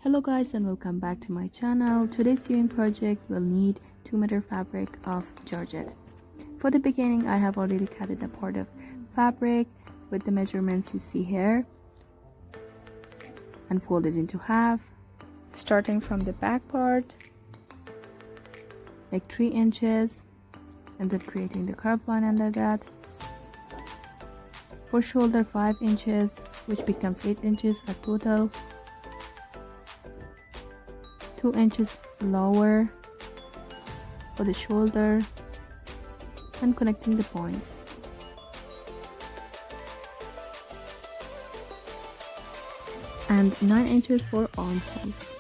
Hello guys and welcome back to my channel. Today's sewing project will need 2-meter fabric of georgette. For the beginning, I have already cut a part of fabric with the measurements you see here and fold it into half, starting from the back part like 3 inches and then creating the curved line under that. For shoulder 5 inches, which becomes 8 inches at total. 2 inches lower for the shoulder and connecting the points. And 9 inches for armholes.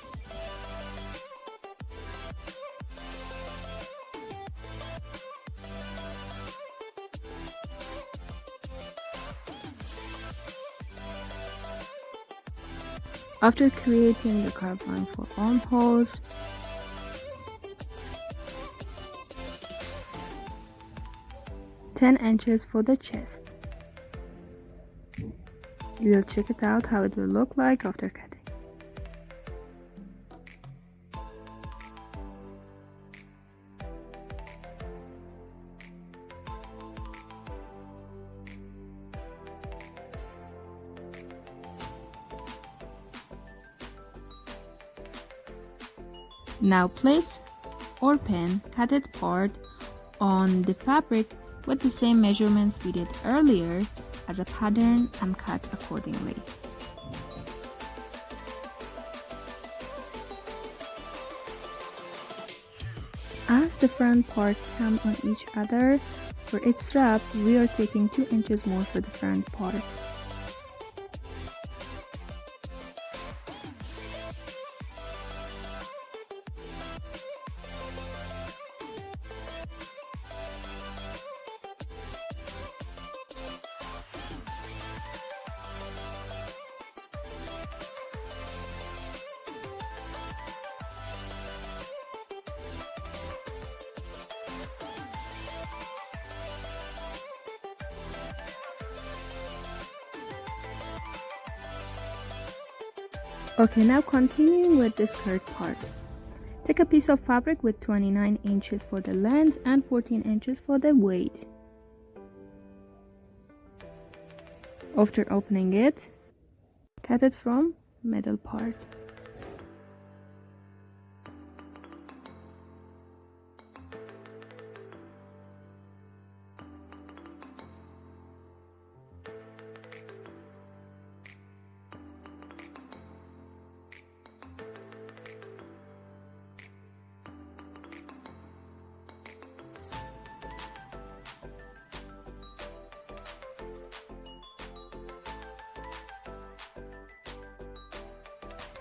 After creating the curved line for armholes, ten inches for the chest. You will check it out how it will look like after cutting. Now place or pin cutted part on the fabric with the same measurements we did earlier as a pattern and cut accordingly. As the front part come on each other, for its strap we are taking 2 inches more for the front part. Okay, now continuing with the skirt part. Take a piece of fabric with 29 inches for the length and 14 inches for the weight. After opening it, cut it from middle part.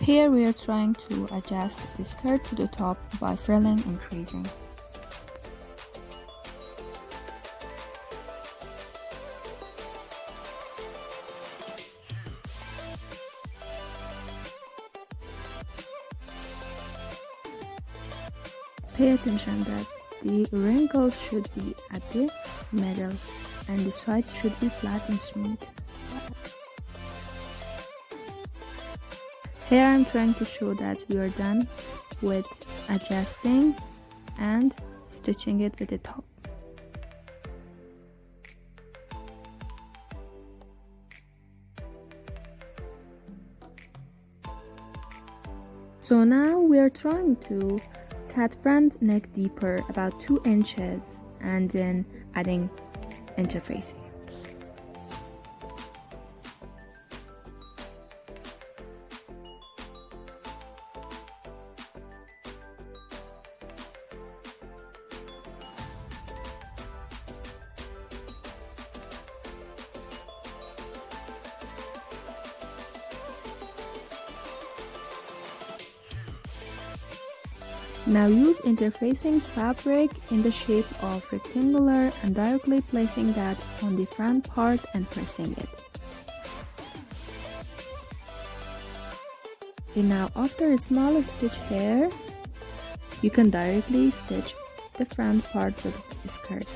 Here we are trying to adjust the skirt to the top by frilling and creasing. Pay attention that the wrinkles should be at the middle and the sides should be flat and smooth. Here I'm trying to show that we are done with adjusting and stitching it with the top. So now we are trying to cut front neck deeper about 2 inches and then adding interfacing. Now use interfacing fabric in the shape of rectangular and directly placing that on the front part and pressing it. Okay, now after a small stitch here, you can directly stitch the front part with the skirt.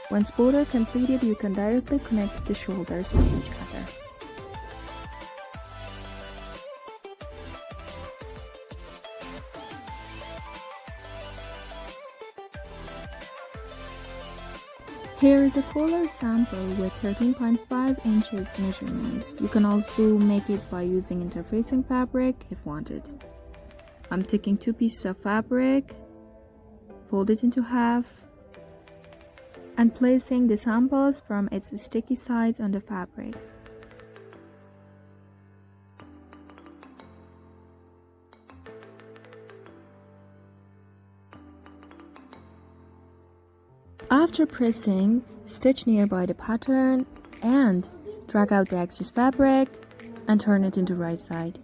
Once both are completed, you can directly connect the shoulders with each other. Here is a collar sample with 13.5 inches measurement. You can also make it by using interfacing fabric if wanted. I'm taking 2 pieces of fabric, fold it into half, and placing the samples from its sticky sides on the fabric. After pressing, stitch nearby the pattern and drag out the excess fabric and turn it into right side.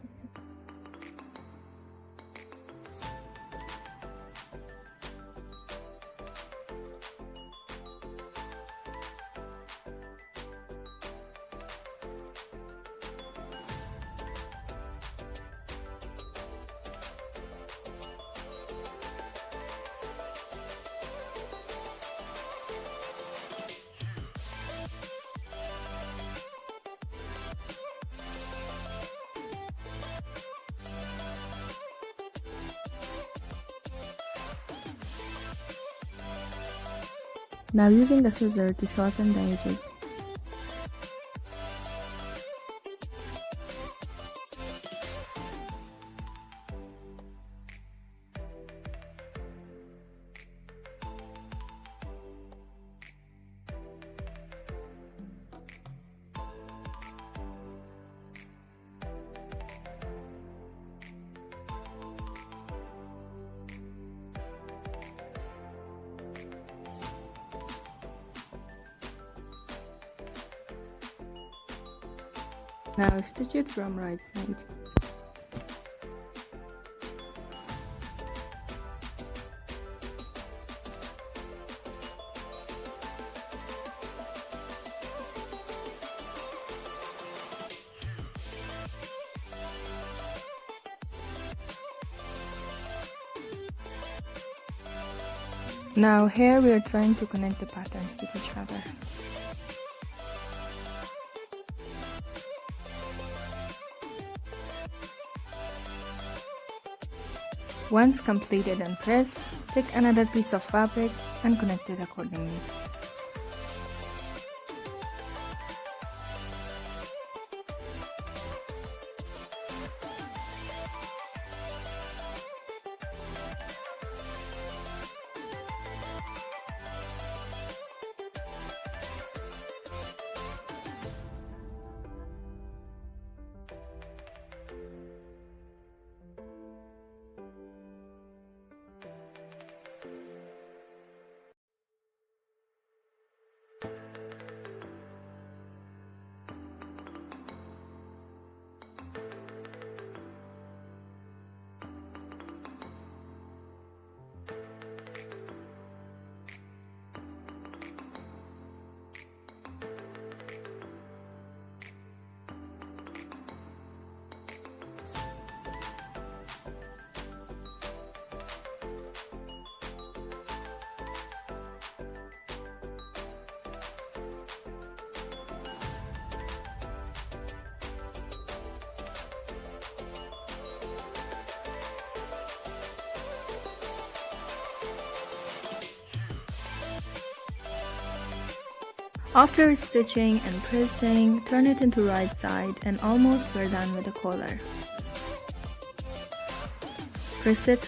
Now using a scissor to sharpen the edges. Now stitch it from right side. Now here we are trying to connect the patterns with each other. Once completed and pressed, take another piece of fabric and connect it accordingly. After stitching and pressing, turn it into right side and almost we're done with the collar. Press it.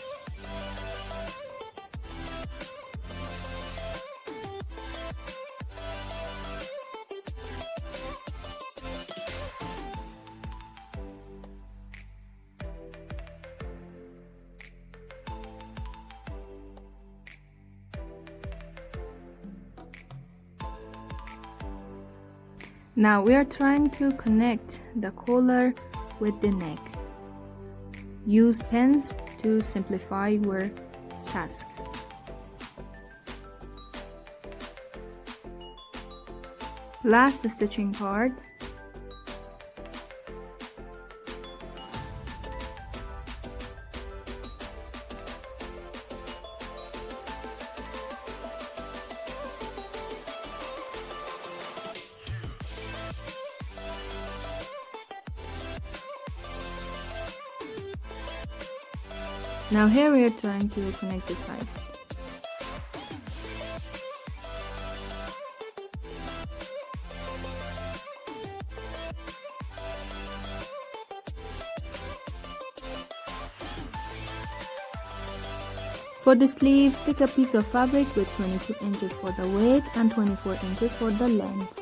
Now we are trying to connect the collar with the neck. Use pins to simplify your task. Last stitching part. Now here we are trying to connect the sides. For the sleeves, take a piece of fabric with 22 inches for the width and 24 inches for the length.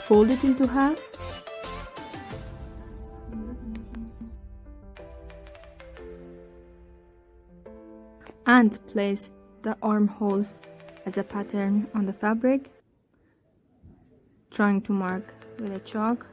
Fold it into half. And place the armholes as a pattern on the fabric, trying to mark with a chalk.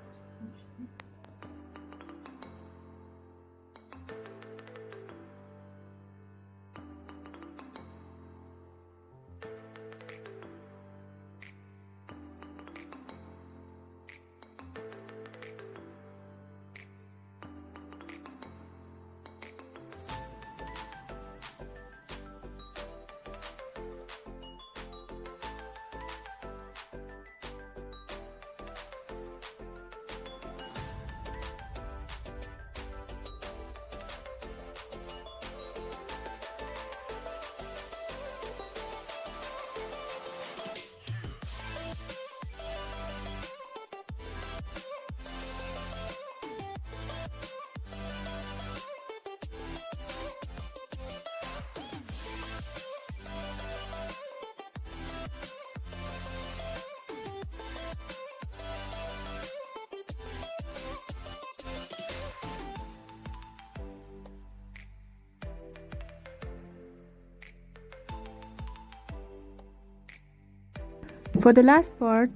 For the last part,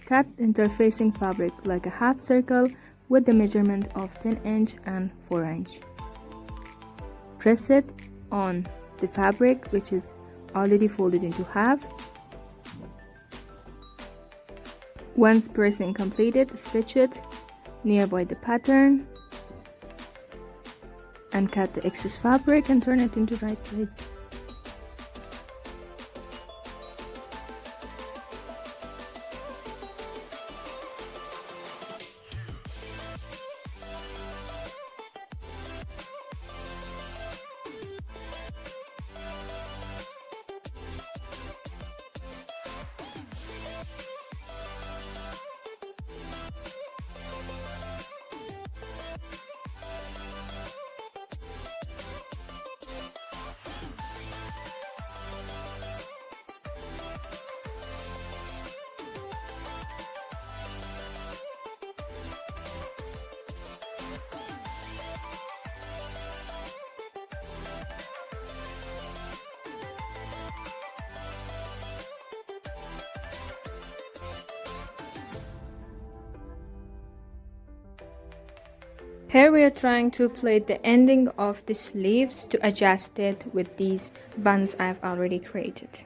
cut interfacing fabric like a half circle with the measurement of 10 inch and 4 inch. Press it on the fabric, which is already folded into half. Once pressing completed, stitch it nearby the pattern and cut the excess fabric and turn it into right side. Here we are trying to plait the ending of the sleeves to adjust it with these buns I've already created.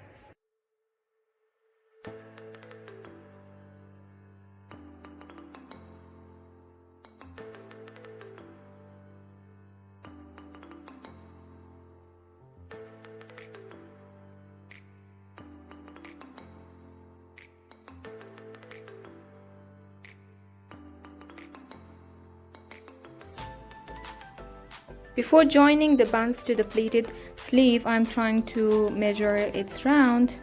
Before joining the buns to the pleated sleeve, I'm trying to measure its round.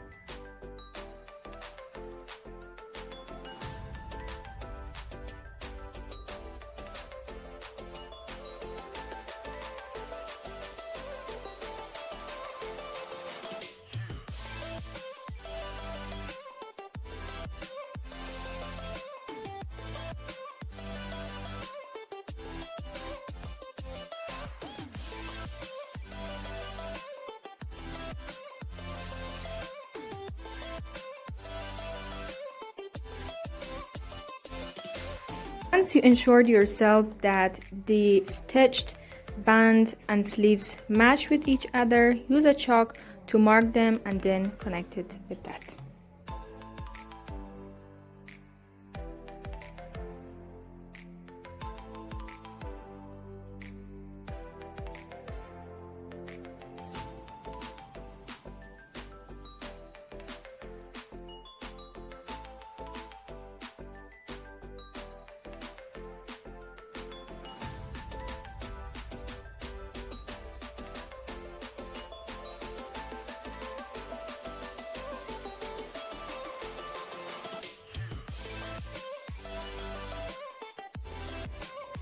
Once you ensured yourself that the stitched band and sleeves match with each other, use a chalk to mark them and then connect it with that.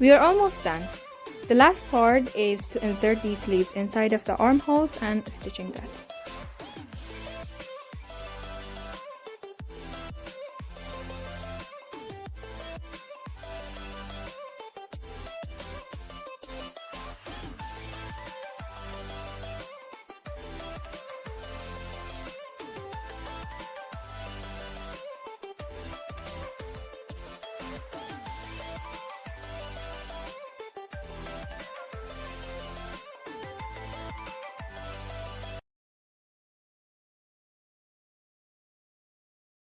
We are almost done. The last part is to insert these sleeves inside of the armholes and stitching that.